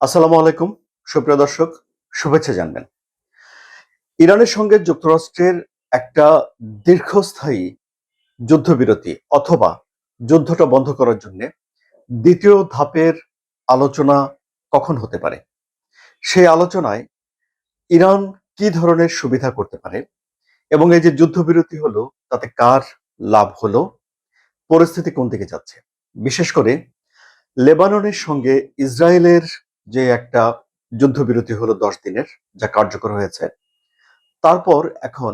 আসসালামু আলাইকুম সুপ্রিয় দর্শক, শুভেচ্ছা জানবেন। ইরানের সঙ্গে যুক্তরাষ্ট্রের একটা দীর্ঘস্থায়ী যুদ্ধবিরতি অথবা যুদ্ধটা বন্ধ করার জন্য দ্বিতীয় ধাপের আলোচনা কখন হতে পারে? সেই আলোচনায় ইরান কি ধরনের সুবিধা করতে পারে এবং এই যে যুদ্ধবিরতি হলো তাতে কার লাভ হলো, পরিস্থিতি কোন দিকে যাচ্ছে? বিশেষ করে লেবাননের সঙ্গে ইসরায়েলের যে একটা যুদ্ধবিরতি হলো ১০ দিনের, যা কার্যকর হয়েছে, তারপর এখন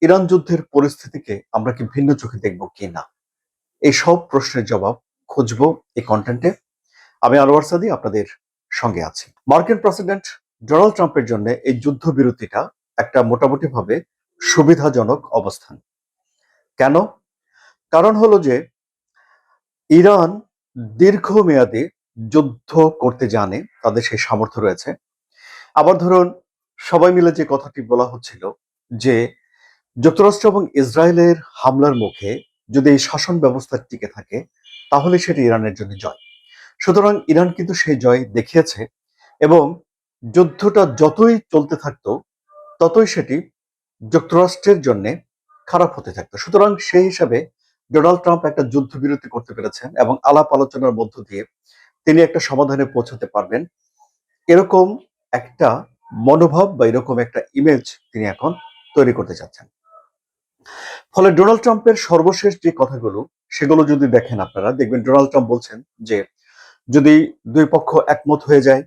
ইরান যুদ্ধের পরিস্থিতিকে আমরা কি ভিন্ন চোখে দেখব কিনা, এই সব প্রশ্নের জবাব খুঁজবো এই কন্টেন্টে। আমি আনোয়ার সাদি আপনাদের সঙ্গে আছি। মার্কিন প্রেসিডেন্ট ডোনাল্ড ট্রাম্পের জন্য এই যুদ্ধবিরতিটা একটা মোটামুটি ভাবে সুবিধাজনক অবস্থান। কেন? কারণ হলো যে ইরান দীর্ঘমেয়াদী যুদ্ধ করতে জানে, তাদের সেই সামর্থ্য রয়েছে। আবার ধরুন, সবাই মিলে যে কথাটি বলা হচ্ছিল যে যুক্তরাষ্ট্র এবং ইসরায়েলের হামলার মুখে যদি এই শাসন ব্যবস্থা টিকে থাকে তাহলে সেটি ইরানের জন্য জয়। সুতরাং ইরান কিন্তু সেই জয় দেখিয়েছে এবং যুদ্ধটা যতই চলতে থাকতো ততই সেটি যুক্তরাষ্ট্রের জন্য খারাপ হতে থাকতো। সুতরাং সেই হিসাবে ডোনাল্ড ট্রাম্প একটা যুদ্ধবিরতি করতে পেরেছেন এবং আলাপ আলোচনার মধ্য দিয়ে তিনি একটা সমাধানে পৌঁছাতে পারবেন, এরকম একটা মনোভাব বা এরকম একটা ইমেজ তিনি এখন তৈরি করতে চাচ্ছেন। ফলে ডোনাল্ড ট্রাম্পের সর্বশেষ যে কথাগুলো সেগুলো যদি দেখেন, আপনারা দেখবেন ডোনাল্ড ট্রাম্প বলছেন যে যদি দুই পক্ষ একমত হয়ে যায়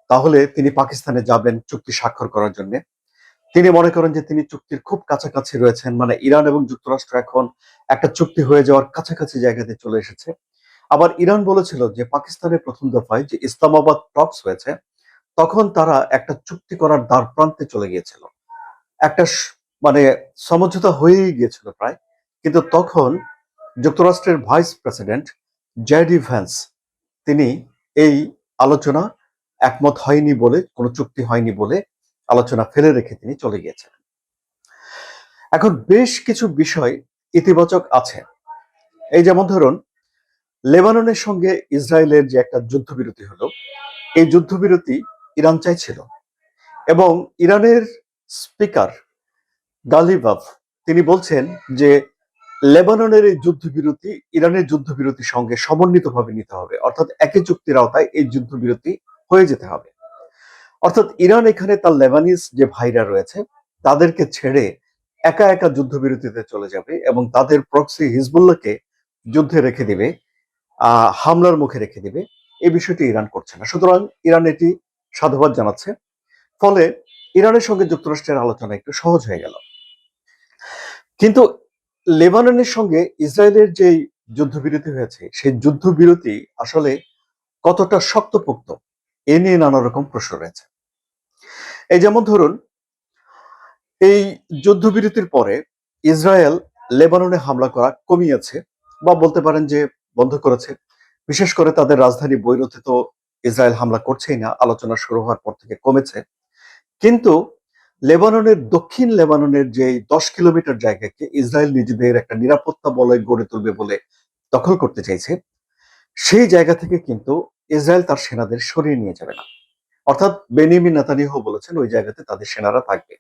তাহলে তিনি পাকিস্তানে যাবেন চুক্তি স্বাক্ষর করার জন্য। তিনি মনে করেন যে তিনি চুক্তির খুব কাছাকাছি রয়েছেন, মানে ইরান এবং যুক্তরাষ্ট্র এখন একটা চুক্তি হয়ে যাওয়ার কাছাকাছি জায়গাতে চলে এসেছে। আবার ইরান বলেছিল যে পাকিস্তানের প্রথম দফায় যে ইসলামাবাদ টকস হয়েছে তখন তারা একটা চুক্তি করার দ্বার প্রান্তে চলে গিয়েছিল, একটা মানে সমঝোতা হয়েই গিয়েছিল প্রায়। কিন্তু তখন যুক্তরাষ্ট্রের ভাইস প্রেসিডেন্ট জেডি ভ্যান্স তিনি এই আলোচনা একমত হয়নি বলে, কোনো চুক্তি হয়নি বলে আলোচনা ফেলে রেখে তিনি চলে গিয়েছেন। এখন বেশ কিছু বিষয় ইতিবাচক আছে। এই যেমন ধরুন, লেবাননের সঙ্গে ইসরায়েলের যে একটা যুদ্ধবিরতি হলো, এই যুদ্ধবিরতি ইরান চাইছিল এবং ইরানের স্পিকার গালিবাফ তিনি বলছেন যে লেবাননের এই যুদ্ধবিরতি ইরানের যুদ্ধবিরতির সঙ্গে সমন্বিতভাবে নিতে হবে, অর্থাৎ একই চুক্তির আওতায় এই যুদ্ধবিরতি হয়ে যেতে হবে। অর্থাৎ ইরান এখানে তার লেবানিজ যে ভাইরা রয়েছে তাদেরকে ছেড়ে একা একা যুদ্ধবিরতিতে চলে যাবে এবং তাদের প্রক্সি হিজবুল্লাহকে যুদ্ধে রেখে দিবে, হামলার মুখে রেখে দিবে। এই বিষয়টি ইরান করছে না, সুতরাং ইরান এটি সাধুবাদ জানাচ্ছে। ফলে ইরানের সঙ্গে যুক্তরাষ্ট্রের আলোচনা একটু সহজ হয়ে গেল। কিন্তু লেবাননের সঙ্গে ইসরায়েলের যে যুদ্ধবিরতি হয়েছে সেই যুদ্ধবিরতি আসলে কতটা শক্তপোক্ত, এ নিয়ে নানা রকম প্রশ্ন রয়েছে। এই যেমন ধরুন, এই যুদ্ধবিরতির পরে ইসরায়েল লেবাননে হামলা করা কমিয়েছে বা বলতে পারেন যে বন্ধ করেছে। বিশেষ করে তাদের রাজধানী বৈরুতে তো ইসরায়েল হামলা করছেই না, আলোচনা শুরু হওয়ার পর থেকে কমেছে। কিন্তু লেবাননের দক্ষিণ লেবাননের যে 10 কিলোমিটার জায়গাকে ইসরায়েল নিজেদের একটা নিরাপত্তা বলয় গড়ে তুলবে বলে দখল করতে চাইছে, সেই জায়গা থেকে কিন্তু ইসরায়েল তার সেনাদের সরিয়ে নিয়ে যাবে না। অর্থাৎ বেনিয়ামিন নেতানিয়াহু বলেছেন ওই জায়গাতে তাদের সেনারা থাকবে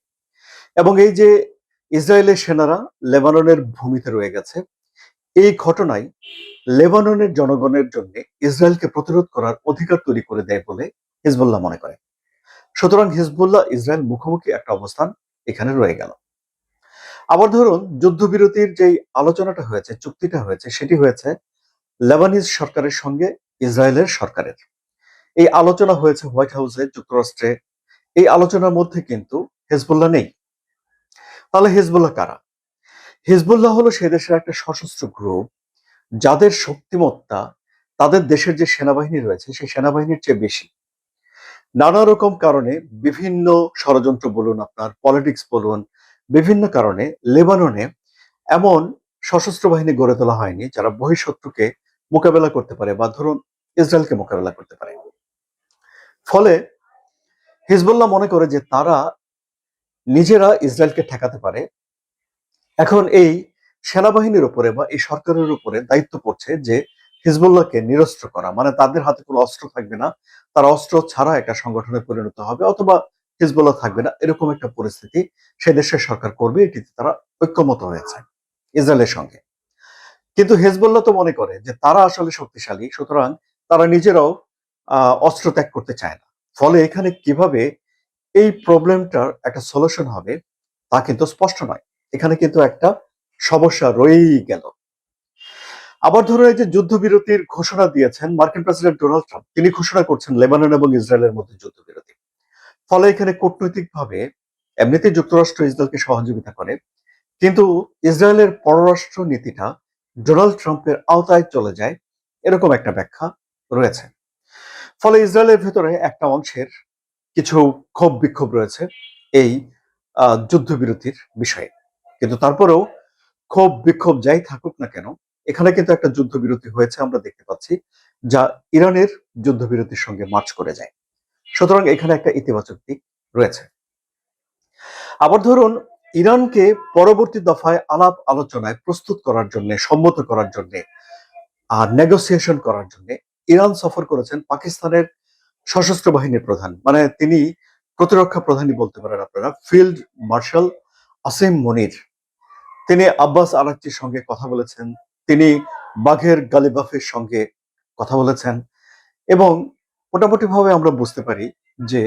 এবং এই যে ইসরায়েলের সেনারা লেবাননের ভূমিতে রয়ে গেছে, এই ঘটনায় লেবাননের জনগণের জন্য ইসরায়েলকে প্রতিরোধ করার অধিকার তৈরি করে দেয় বলে হিজবুল্লাহ মনে করে। সুতরাং হিজবুল্লাহ ইসরায়েল মুখোমুখি একটা অবস্থান এখানে রয়ে গেল। আবার ধরুন, যুদ্ধবিরতির যেই আলোচনাটা হয়েছে, চুক্তিটা হয়েছে, সেটি হয়েছে লেবানিজ সরকারের সঙ্গে ইসরায়েলের সরকারের। এই আলোচনা হয়েছে হোয়াইট হাউসে, যুক্তরাষ্ট্রে। এই আলোচনার মধ্যে কিন্তু হিজবুল্লাহ নেই। তাহলে হিজবুল্লাহ কারা? হিজবুল্লাহ হলো সে দেশের একটা সশস্ত্র গ্রুপ যাদের শক্তিমত্তা তাদের দেশের যে সেনাবাহিনী রয়েছে সেই সেনাবাহিনীর চেয়ে বেশি। নানা রকম কারণে, বিভিন্ন ষড়যন্ত্র বলুন, আপনার পলিটিক্স বলুন, বিভিন্ন কারণে লেবাননে এমন সশস্ত্র বাহিনী গড়ে তোলা হয়নি যারা বহিঃশত্রুকে মোকাবেলা করতে পারে বা ধরুন ইসরায়েলকে মোকাবেলা করতে পারে। ফলে হিজবুল্লাহ মনে করে যে তারা নিজেরা ইসরায়েলকে ঠেকাতে পারে। এখন এই সেনাবাহিনীর উপরে বা এই সরকারের উপরে দায়িত্ব পড়ছে যে হিজবুল্লাহকে নিরস্ত্র করা, মানে তাদের হাতে কোনো অস্ত্র থাকবে না, তারা অস্ত্র ছাড়া একটা সংগঠনে পরিণত হবে, অথবা হিজবুল্লাহ থাকবে না, এরকম একটা পরিস্থিতি সে দেশের সরকার করবে, এটিতে তারা ঐক্যমত হয়েছে ইসরায়েলের সঙ্গে। কিন্তু হিজবুল্লাহ তো মনে করে যে তারা আসলে শক্তিশালী, সুতরাং তারা নিজেরাও অস্ত্র ত্যাগ করতে চায় না। ফলে এখানে কিভাবে এই প্রবলেমটার একটা সলিউশন হবে তা কিন্তু স্পষ্ট নয়। এখানে কিন্তু একটা সমস্যা রয়েই গেল। আবার ধরুন, এই যে যুদ্ধবিরতির ঘোষণা দিয়েছেন মার্কিন প্রেসিডেন্ট ডোনাল্ড ট্রাম্প, তিনি ঘোষণা করছেন লেবানন এবং ইসরায়েলের মধ্যে যুদ্ধবিরতি। ফলে এখানে কূটনৈতিকভাবে এমনিতেই যুক্তরাষ্ট্র ইসরায়েলকে সহযোগিতা করে, কিন্তু ইসরায়েলের পররাষ্ট্র নীতিটা ডোনাল্ড ট্রাম্পের আওতায় চলে যায়, এরকম একটা ব্যাখ্যা রয়েছে। ফলে ইসরায়েলের ভেতরে একটা অংশের কিছু ক্ষোভ বিক্ষোভ রয়েছে এই যুদ্ধবিরতির বিষয়ে। কিন্তু তারপরেও ক্ষোভ বিক্ষোভ যাই থাকুক না কেন, এখানে কিন্তু একটা যুদ্ধবিরতি হয়েছে আমরা দেখতে পাচ্ছি, যা ইরানের যুদ্ধবিরতির সঙ্গে মার্চ করে যায়। সুতরাং এখানে একটা ইতিবাচক দিক রয়েছে। আবার ধরুন, ইরানকে পরবর্তী দফায় আলাপ আলোচনায় প্রস্তুত করার জন্য, সম্মত করার জন্য আর নেগোসিয়েশন করার জন্য ইরান সফর করেছেন পাকিস্তানের সশস্ত্র বাহিনীর প্রধান, মানে তিনি প্রতিরক্ষা প্রধানই বলতে পারেন আপনারা, ফিল্ড মার্শাল আসিম মনির। তিনি আব্বাস আরাকচির সঙ্গে কথা বলেছেন, তিনি বাঘের গালিবাফের সঙ্গে কথা বলেছেন, এবং মোটামুটি ভাবে আমরা বুঝতে পারি যে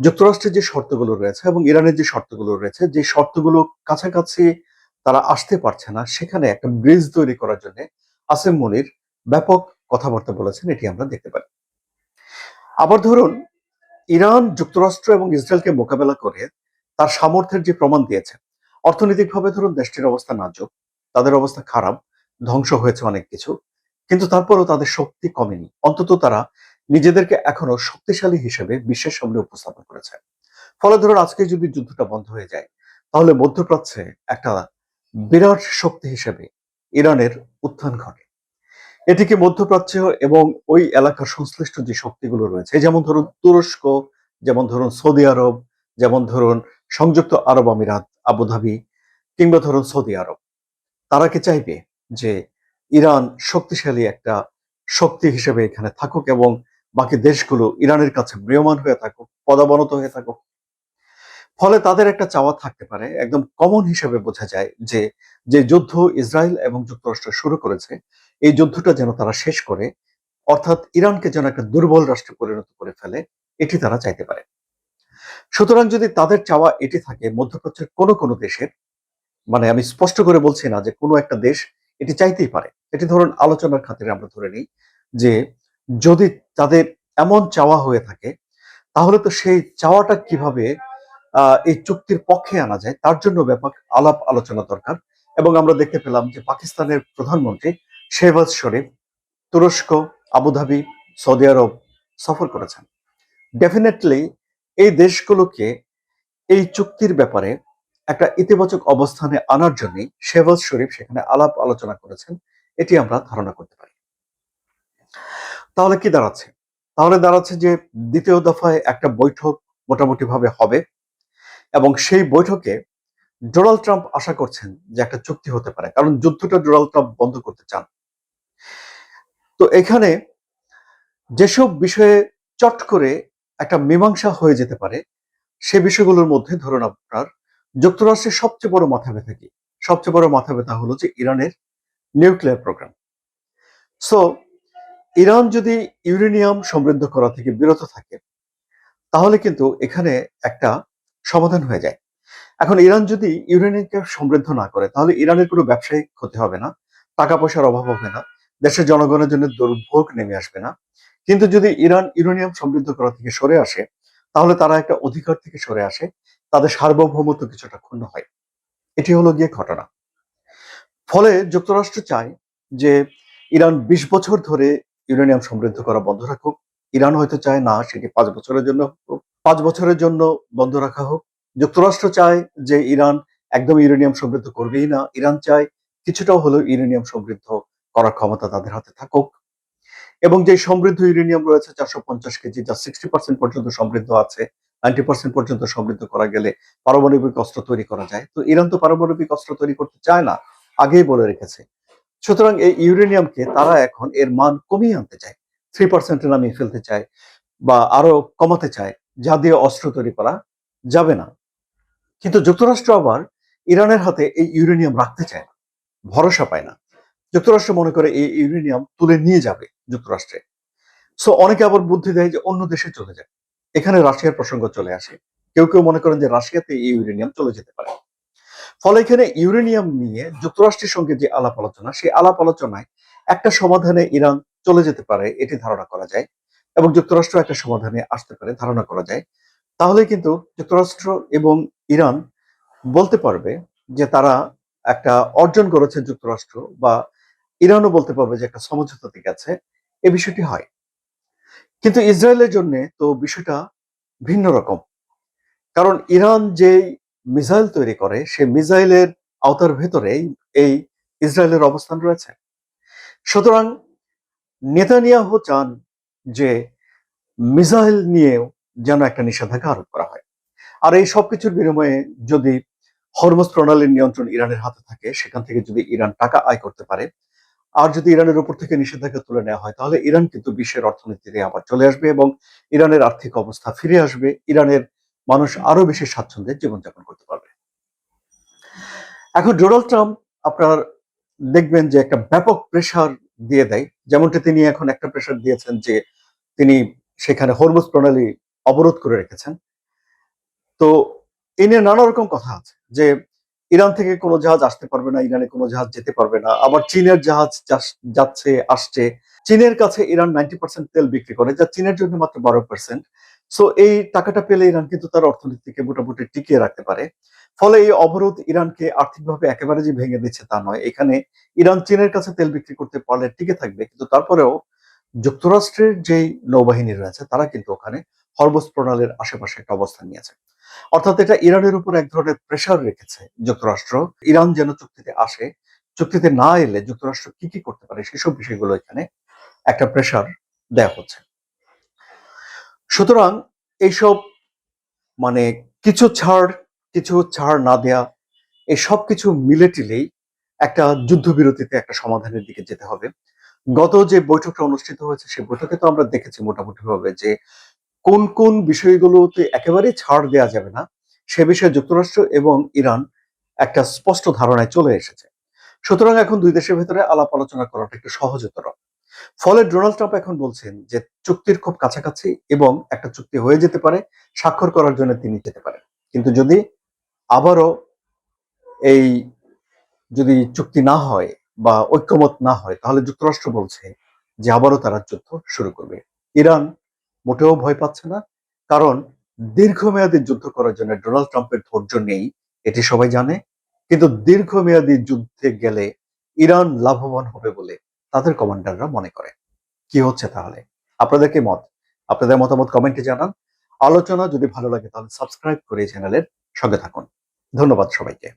যুক্তরাষ্ট্রের যে শর্তগুলো রয়েছে এবং ইরানের যে শর্তগুলো রয়েছে, যে শর্তগুলো কাছাকাছি তারা আসতে পারছে না, সেখানে একটা ব্রিজ তৈরি করার জন্য আসিম মনির ব্যাপক কথাবার্তা বলেছেন, এটি আমরা দেখতে পাই। আবার ধরুন, ইরান যুক্তরাষ্ট্র এবং ইসরায়েলকে মোকাবেলা করে তার সামর্থ্যের যে প্রমাণ দিয়েছে। অর্থনৈতিকভাবে ধরুন দেশটির অবস্থা নাজুক, তাদের অবস্থা খারাপ, ধ্বংস হয়েছে অনেক কিছু, কিন্তু তারপরেও তাদের শক্তি কমেনি। অন্তত তারা নিজেদেরকে এখনো শক্তিশালী হিসেবে বিশ্বের সামনে উপস্থাপন করেছে। ফলে ধরুন, আজকে যদি যুদ্ধটা বন্ধ হয়ে যায়, তাহলে মধ্যপ্রাচ্যে একটা বিরাট শক্তি হিসেবে ইরানের উত্থান ঘটে। এটিকে মধ্যপ্রাচ্য এবং ওই এলাকার সংশ্লিষ্ট যে শক্তিগুলো রয়েছে, যেমন ধরুন তুরস্ক, যেমন ধরুন সৌদি আরব, যেমন ধরুন সংযুক্ত আরব আমিরাত, আবুধাবি, কিংবা ধরুন সৌদি আরব, তারা কি চাইবে যে ইরান শক্তিশালী একটা শক্তি হিসেবে এখানে থাকুক এবং বাকি দেশগুলো ইরানের কাছে ম্রিয়মাণ হয়ে থাকুক, পদাবনত হয়ে থাকুক? ফলে তাদের একটা চাওয়া থাকতে পারে, একদম কমন হিসেবে বোঝা যায় যে যে যুদ্ধ ইসরায়েল এবং যুক্তরাষ্ট্র শুরু করেছে, এই যুদ্ধটা যেন তারা শেষ করে, অর্থাৎ ইরানকে যেন একটা দুর্বল রাষ্ট্রে পরিণত করে ফেলে, এটি তারা চাইতে পারে। সুতরাং যদি তাদের চাওয়া এটি থাকে, মধ্যপ্রাচ্যের কোনো কোনো দেশের, মানে আমি স্পষ্ট করে বলছি না যে কোনো একটা দেশ এটি চাইতেই পারে, এটি ধরুন আলোচনার খাতিরে আমরা ধরে নিই যে যদি তাদের এমন চাওয়া হয়ে থাকে, তাহলে তো সেই চাওয়াটা কিভাবে এই চুক্তির পক্ষে আনা যায়, তার জন্য ব্যাপক আলাপ আলোচনা দরকার। এবং আমরা দেখতে পেলাম যে পাকিস্তানের প্রধানমন্ত্রী শেহবাজ শরীফ তুরস্ক, আবুধাবি, সৌদি আরব সফর করেছেন। ডেফিনেটলি এই দেশগুলোকে এই চুক্তির ব্যাপারে একটা ইতিবাচক অবস্থানে আনার জন্য শেহবাজ শরীফ সেখানে আলাপ আলোচনা করেছেন, এটি আমরা ধারণা করতে পারি। তাহলে কি দাঁড়াচ্ছে? তাহলে দাঁড়াচ্ছে যে দ্বিতীয় দফায় একটা বৈঠক মোটামুটি ভাবে হবে, এবং সেই বৈঠকে ডোনাল্ড ট্রাম্প আশা করছেন যে একটা চুক্তি হতে পারে, কারণ যুদ্ধটা ডোনাল্ড ট্রাম্প বন্ধ করতে চান। তো এখানে যেসব বিষয়ে চট করে একটা মীমাংসা হয়ে যেতে পারে, সে বিষয়গুলোর মধ্যে ধরুন আপনার যুক্তরাষ্ট্রের সবচেয়ে বড় মাথা ব্যথা কি? সবচেয়ে বড় মাথা ব্যথা হলো যে ইরানের নিউক্লিয়ার প্রোগ্রাম। সো ইরান যদি ইউরেনিয়াম সমৃদ্ধ করা থেকে বিরত থাকে, তাহলে কিন্তু এখানে একটা সমাধান হয়ে যায়। এখন ইরান যদি ইউরেনিয়ামকে সমৃদ্ধ না করে, তাহলে ইরানের কোনো ব্যবসায়িক ক্ষতি হবে না, টাকা পয়সার অভাব হবে না, দেশের জনগণের জন্য দুর্ভোগ নেমে আসবে না। কিন্তু যদি ইরান ইউরেনিয়াম সমৃদ্ধ করা থেকে সরে আসে, তাহলে তারা একটা অধিকার থেকে সরে আসে, তাদের সার্বভৌমত্ব কিছুটা ক্ষুণ্ণ হয়। এটি হলো গিয়ে ঘটনা। ফলে যুক্তরাষ্ট্র চায় যে ইরান ২০ বছর ধরে ইউরেনিয়াম সমৃদ্ধ করা বন্ধ রাখুক। ইরান হয়তো চায় না সেটি ৫ বছরের জন্য হোক, ৫ বছরের জন্য বন্ধ রাখা হোক। যুক্তরাষ্ট্র চায় যে ইরান একদম ইউরেনিয়াম সমৃদ্ধ করবেই না। ইরান চায় কিছুটাও হলেও ইউরেনিয়াম সমৃদ্ধ করার ক্ষমতা তাদের হাতে থাকুক, এবং যে সমৃদ্ধ ইউরেনিয়াম রয়েছে ৪৫০ কেজি, যা ৬০% পর্যন্ত সমৃদ্ধ আছে, ৯০% পর্যন্ত সমৃদ্ধ করা গেলে পারমাণবিক অস্ত্র তৈরি করা যায়। তো ইরান তো পারমাণবিক অস্ত্র তৈরি করতে চায় না, আগেই বলে রেখেছে। সুতরাং এই ইউরেনিয়ামকে তারা এখন এর মান কমিয়ে আনতে চায়, 3% নামিয়ে ফেলতে চায় বা আরো কমাতে চায়, যা দিয়ে অস্ত্র তৈরি করা যাবে না। কিন্তু যুক্তরাষ্ট্র আবার ইরানের হাতে এই ইউরেনিয়াম রাখতে চায় না, ভরসা পায় না। যুক্তরাষ্ট্র মনে করে এই ইউরেনিয়াম তুলে নিয়ে যাবে যুক্তরাষ্ট্রে। সো অনেকে আবার বুদ্ধি দেয় যে অন্য দেশে চলে যায়। এখানে রাশিয়ার প্রসঙ্গ চলে আসে। কেউ কেউ মনে করেন যে রাশিয়াতে এই ইউরেনিয়াম চলে যেতে পারে। ফলে এখানে ইউরেনিয়াম নিয়ে যুক্তরাষ্ট্রের সঙ্গে যে আলাপ আলোচনা, সেই আলাপ আলোচনায় একটা সমাধানে ইরান চলে যেতে পারে এটি ধারণা করা যায়, এবং যুক্তরাষ্ট্র একটা সমাধানে আসতে পারে ধারণা করা যায়। তাহলে কিন্তু যুক্তরাষ্ট্র এবং ইরান বলতে পারবে যে তারা একটা অর্জন করেছে যুক্তরাষ্ট্র, বা ইরানও বলতে পারবে যে একটা সমঝোতাতে গেছে। এই বিষয়টি হয়। কিন্তু ইসরায়েলের জন্য তো বিষয়টা ভিন্ন রকম। কারণ ইরান যে মিসাইল তৈরি করে, সে মিসাইলের আওতার ভেতরেই এই ইসরায়েলের অবস্থান রয়েছে। সুতরাং নেতানিয়াহু চান যে মিসাইল নিয়েও যেন একটা নিষেধাজ্ঞা আরোপ করা হয়। আর এই সবকিছুর বিনিময়ে যদি হরমুজ প্রণালীর নিয়ন্ত্রণ ইরানের হাতে থাকে, সেখান থেকে যদি ইরান টাকা আয় করতে পারে, আর যদি ইরানের উপর থেকে নিষেধাজ্ঞা তুলে নেওয়া হয়, তাহলে ইরান কিন্তু বিশ্বের অর্থনীতিতে আবার চলে আসবে এবং ইরানের আর্থিক অবস্থা ফিরে আসবে। ইরানের মানুষ আরো বেশি স্বাচ্ছন্দ্যে জীবনযাপন করতে পারবে। এখন ডোনাল্ড ট্রাম্প আপনার দেখবেন যে একটা ব্যাপক প্রেসার দিয়ে দেয়, যেমনটা তিনি এখন একটা প্রেসার দিয়েছেন যে তিনি সেখানে হরমুজ প্রণালী অবরোধ করে রেখেছেন। তো এ নিয়ে নানা রকম কথা আছে যে ইরান থেকে কোনো জাহাজ আসতে পারবে না, ইরানে কোনো জাহাজ যেতে পারবে না, আবার চীনের জাহাজ যাচ্ছে আসছে। চীনের কাছে ইরান 90% তেল বিক্রি করে, যা চীনের জন্য মাত্র 12%। সো এই টাকাটা পেলে ইরান কিন্তু তার অর্থনীতিকে মোটামুটি টিকিয়ে রাখতে পারে। ফলে এই অবরোধ ইরানকে আর্থিকভাবে একেবারে যে ভেঙে দিচ্ছে তা নয়। এখানে ইরান চীনের কাছে তেল বিক্রি করতে পারলে টিকে থাকবে, কিন্তু তারপরেও যুক্তরাষ্ট্রের যেই নৌবাহিনী রয়েছে তারা কিন্তু ওখানে হরমুজ প্রণালীর আশেপাশে একটা অবস্থান নিয়েছে। অর্থাৎ এটা ইরানের উপর এক ধরনের প্রেসার রেখেছে যুক্তরাষ্ট্র, ইরান যেন চুক্তিতে আসে। চুক্তিতে না এলে যুক্তরাষ্ট্র কি কি করতে পারে সেসব বিষয়গুলো এখানে একটা প্রেসার দেয়া হচ্ছে। সুতরাং এইসব মানে কিছু ছাড়, কিছু ছাড় না দেয়া, এই সব কিছু মিলে টিলেই একটা যুদ্ধবিরতিতে একটা সমাধানের দিকে যেতে হবে। গত যে বৈঠকটা অনুষ্ঠিত হয়েছে সেই বৈঠকে তো আমরা দেখেছি মোটামুটি ভাবে যে কোন কোন বিষয়গুলোতে একেবারেই ছাড় দেয়া যাবে না, সে বিষয়ে যুক্তরাষ্ট্র এবং ইরান একটা স্পষ্ট ধারণায় চলে এসেছে। সুতরাং এখন দুই দেশের ভেতরে আলাপ আলোচনা করাটা একটু সহজতর। ফলে ডোনাল্ড ট্রাম্প এখন বলছেন যে চুক্তির খুব কাছাকাছি এবং একটা চুক্তি হয়ে যেতে পারে, স্বাক্ষর করার জন্য তিনি যেতে পারেন। কিন্তু যদি আবারও এই যদি চুক্তি না হয় বা ঐক্যমত না হয়, তাহলে যুক্তরাষ্ট্র বলছে যে আবারও তারা যুদ্ধ শুরু করবে। ইরান মোটেও ভয় পাচ্ছে না, কারণ দীর্ঘমেয়াদী যুদ্ধ করার জন্য ডোনাল্ড ট্রাম্পের ধৈর্য নেই, এটি সবাই জানে। কিন্তু দীর্ঘমেয়াদী যুদ্ধে গেলে ইরান লাভবান হবে বলে তাদের কমান্ডাররা মনে করে। কি হচ্ছে তাহলে? আপনাদের কি মত? আপনাদের মতামত কমেন্টে জানান। আলোচনা যদি ভালো লাগে তাহলে সাবস্ক্রাইব করে চ্যানেলের সঙ্গে থাকুন। ধন্যবাদ সবাইকে।